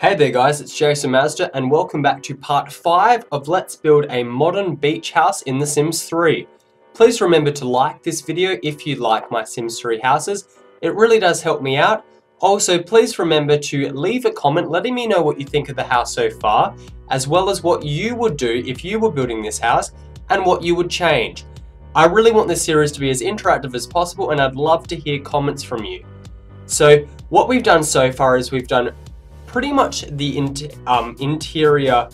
Hey there guys, it's Jason Mazda and welcome back to part 5 of Let's Build a Modern Beach House in The Sims 3. Please remember to like this video if you like my Sims 3 houses. It really does help me out. Also, please remember to leave a comment letting me know what you think of the house so far, as well as what you would do if you were building this house and what you would change. I really want this series to be as interactive as possible and I'd love to hear comments from you. So what we've done so far is we've done pretty much the interior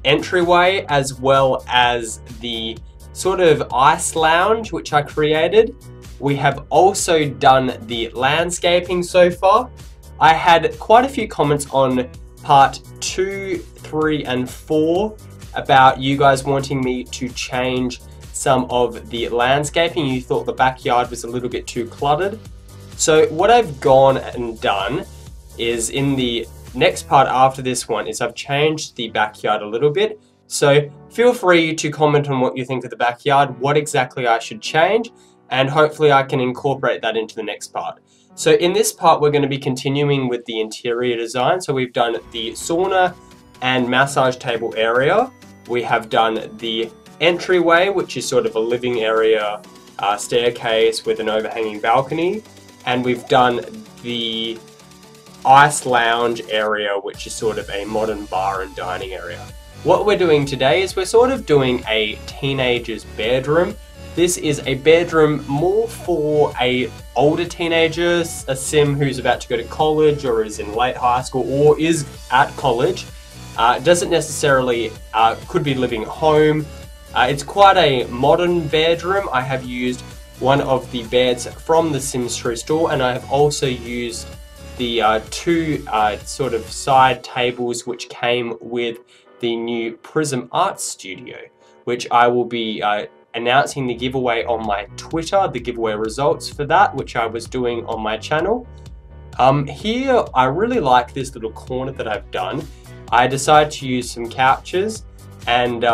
entryway, as well as the sort of ice lounge which I created. We have also done the landscaping so far. I had quite a few comments on part 2, 3 and 4 about you guys wanting me to change some of the landscaping. You thought the backyard was a little bit too cluttered. So what I've gone and done is in the next part after this one is I've changed the backyard a little bit. So feel free to comment on what you think of the backyard, what exactly I should change, and hopefully I can incorporate that into the next part. So in this part we're going to be continuing with the interior design. So we've done the sauna and massage table area. We have done the entryway, which is sort of a living area, staircase with an overhanging balcony. And we've done the ice lounge area, which is sort of a modern bar and dining area. What we're doing today is we're sort of doing a teenager's bedroom. This is a bedroom more for a older teenager, a sim who's about to go to college or is in late high school or is at college. Doesn't necessarily, could be living at home. It's quite a modern bedroom. I have used one of the beds from the Sims 3 store, and I have also used the two sort of side tables which came with the new Prism Art Studio, which I will be announcing the giveaway on my Twitter, the giveaway results for that, which I was doing on my channel. Here, I really like this little corner that I've done. I decided to use some couches and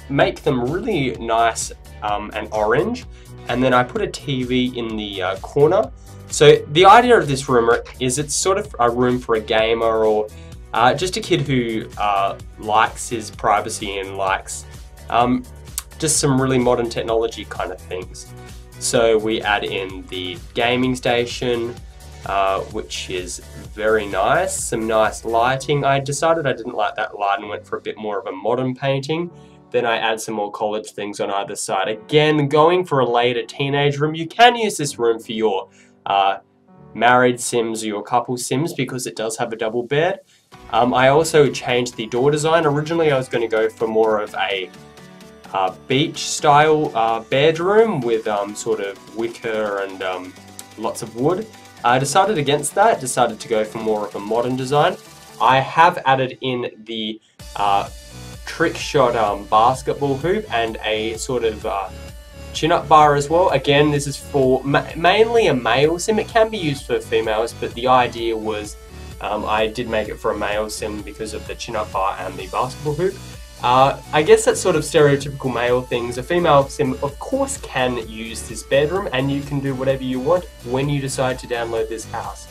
make them really nice and orange, and then I put a TV in the corner. So the idea of this room is it's sort of a room for a gamer or just a kid who likes his privacy and likes just some really modern technology kind of things. So we add in the gaming station, which is very nice, some nice lighting. I decided I didn't like that light and went for a bit more of a modern painting. Then I add some more college things on either side. Again, going for a later teenage room. You can use this room for your married sims or your couple sims because it does have a double bed. I also changed the door design. Originally I was going to go for more of a beach style bedroom with sort of wicker and lots of wood. I decided against that, decided to go for more of a modern design. I have added in the trick shot basketball hoop and a sort of chin-up bar as well. Again, this is for mainly a male sim. It can be used for females, but the idea was I did make it for a male sim because of the chin-up bar and the basketball hoop. I guess that's sort of stereotypical male things. A female sim, of course, can use this bedroom, and you can do whatever you want when you decide to download this house.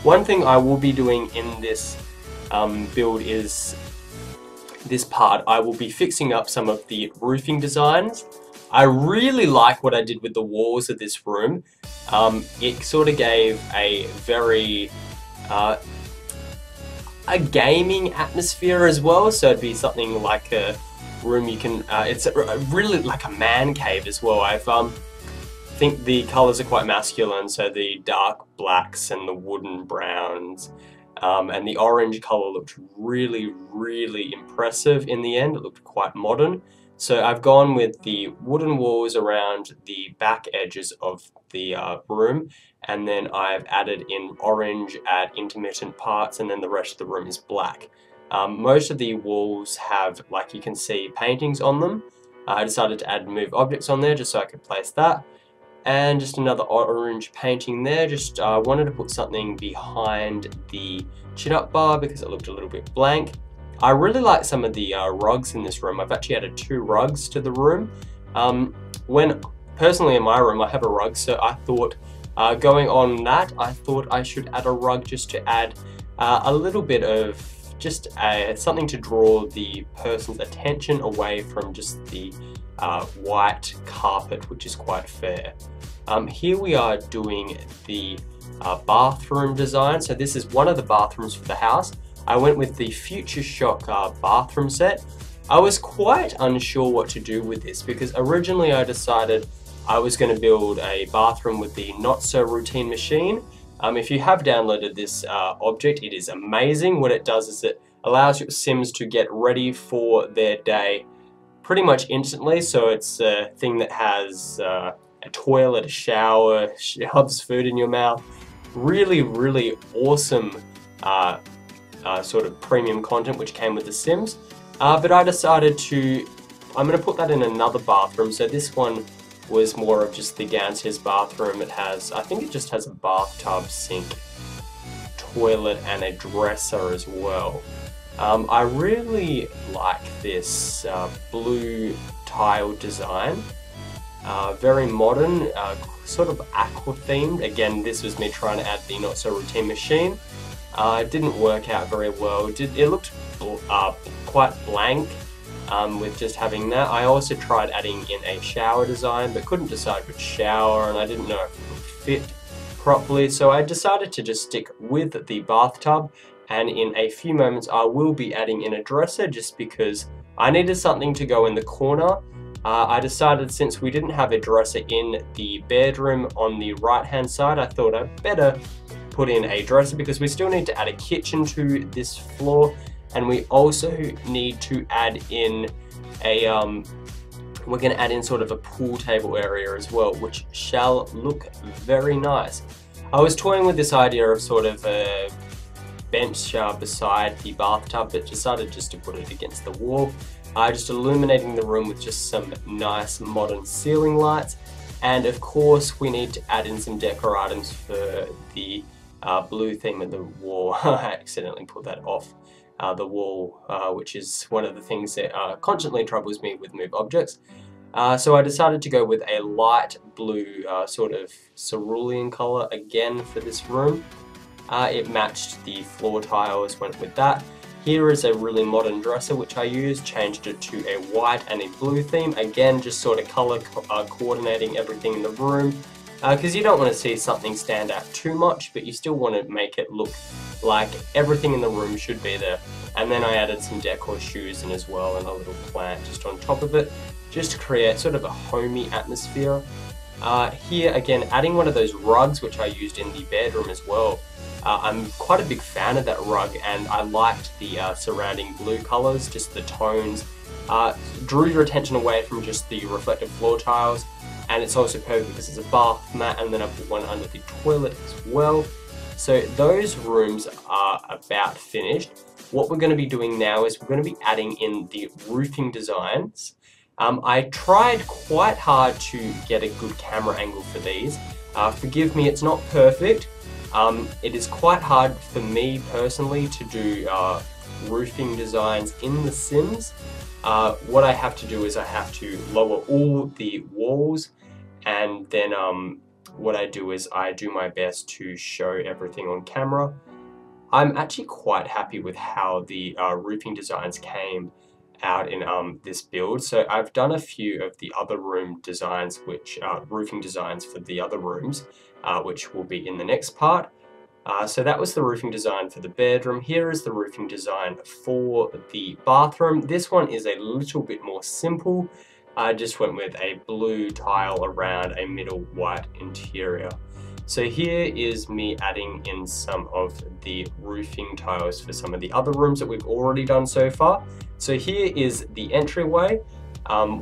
One thing I will be doing in this build is this part. I will be fixing up some of the roofing designs. I really like what I did with the walls of this room. It sort of gave a very a gaming atmosphere as well, so it'd be something like a room you can, it's really like a man cave as well. I think the colors are quite masculine, so the dark blacks and the wooden browns and the orange color looked really, really impressive in the end. It looked quite modern. So I've gone with the wooden walls around the back edges of the room, and then I've added in orange at intermittent parts, and then the rest of the room is black. Most of the walls have, like you can see, paintings on them. I decided to add move objects on there just so I could place that. And just another orange painting there. Just wanted to put something behind the chin-up bar because it looked a little bit blank. I really like some of the rugs in this room. I've actually added 2 rugs to the room. Personally in my room I have a rug, so I thought going on that, I thought I should add a rug just to add a little bit of just something to draw the person's attention away from just the white carpet, which is quite fair. Here we are doing the bathroom design. So this is one of the bathrooms for the house. I went with the Future Shock bathroom set. I was quite unsure what to do with this because originally I decided I was going to build a bathroom with the Not So Routine machine. If you have downloaded this object, it is amazing. What it does is it allows your Sims to get ready for their day pretty much instantly. So it's a thing that has a toilet, a shower, shoves food in your mouth. Really, really awesome sort of premium content which came with The Sims. But I decided I'm going to put that in another bathroom. So this one was more of just the downstairs bathroom. I think it just has a bathtub, sink, toilet, and a dresser as well. I really like this blue tile design. Very modern, sort of aqua themed. Again, this was me trying to add the Not So Routine machine. It didn't work out very well. It looked quite blank with just having that. I also tried adding in a shower design, but couldn't decide which shower, and I didn't know if it would fit properly. So I decided to just stick with the bathtub, and in a few moments I will be adding in a dresser just because I needed something to go in the corner. I decided since we didn't have a dresser in the bedroom on the right hand side, I thought I'd better put in a dresser because we still need to add a kitchen to this floor, and we also need to add in a we're going to add in sort of a pool table area as well, which shall look very nice. I was toying with this idea of sort of a bench beside the bathtub, but decided just to put it against the wall. Just illuminating the room with just some nice modern ceiling lights, and of course we need to add in some decor items for the blue theme of the wall. I accidentally put that off the wall, which is one of the things that constantly troubles me with Move objects. So I decided to go with a light blue sort of cerulean color again for this room. It matched the floor tiles, went with that. Here is a really modern dresser which I used, changed it to a white and a blue theme. Again, just sort of color coordinating everything in the room. Because you don't want to see something stand out too much, but you still want to make it look like everything in the room should be there. And then I added some decor shoes in as well, and a little plant just on top of it, just to create sort of a homey atmosphere. Here again, adding one of those rugs which I used in the bedroom as well. I'm quite a big fan of that rug, and I liked the surrounding blue colors, just the tones. Drew your attention away from just the reflective floor tiles, and it's also perfect because it's a bath mat, and then I put one under the toilet as well. So those rooms are about finished. What we're going to be doing now is we're going to be adding in the roofing designs. I tried quite hard to get a good camera angle for these. Forgive me, it's not perfect. It is quite hard for me personally to do roofing designs in The Sims. What I have to do is I have to lower all the walls, and then what I do is I do my best to show everything on camera. I'm actually quite happy with how the roofing designs came out in this build. So I've done a few of the other room designs, which roofing designs for the other rooms, which will be in the next part. So that was the roofing design for the bedroom. Here is the roofing design for the bathroom. This one is a little bit more simple. I just went with a blue tile around a middle white interior. So here is me adding in some of the roofing tiles for some of the other rooms that we've already done so far. So here is the entryway.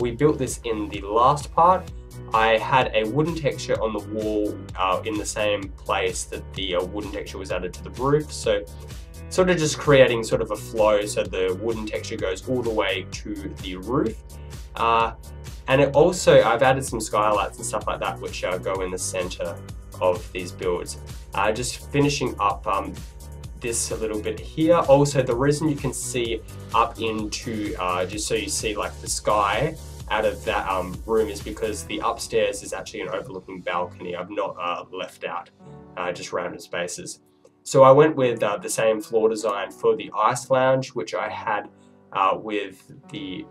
We built this in the last part. I had a wooden texture on the wall in the same place that the wooden texture was added to the roof. So sort of just creating sort of a flow so the wooden texture goes all the way to the roof. And it also, I've added some skylights and stuff like that which go in the center of these builds. Just finishing up this a little bit here. Also, the reason you can see up into, just so you see like the sky out of that room, is because the upstairs is actually an overlooking balcony. I've not left out just random spaces. So I went with the same floor design for the ice lounge, which I had with the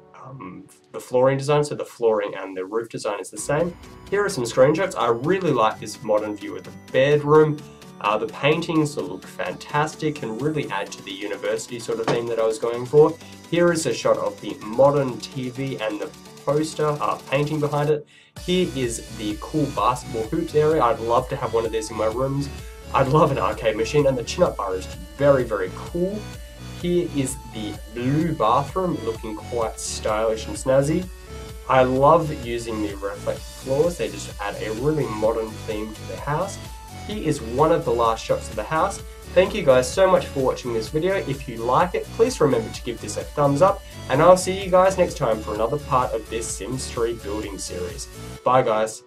flooring design. So the flooring and the roof design is the same. Here are some screenshots. I really like this modern view of the bedroom. The paintings look fantastic and really add to the university sort of theme that I was going for. Here is a shot of the modern TV and the poster painting behind it. Here is the cool basketball hoops area. I'd love to have one of these in my rooms. I'd love an arcade machine, and the chin-up bar is very, very cool. Here is the blue bathroom, looking quite stylish and snazzy. I love using the reflective floors. They just add a really modern theme to the house. Here is one of the last shots of the house. Thank you guys so much for watching this video. If you like it, please remember to give this a thumbs up, and I'll see you guys next time for another part of this Sims 3 building series. Bye guys.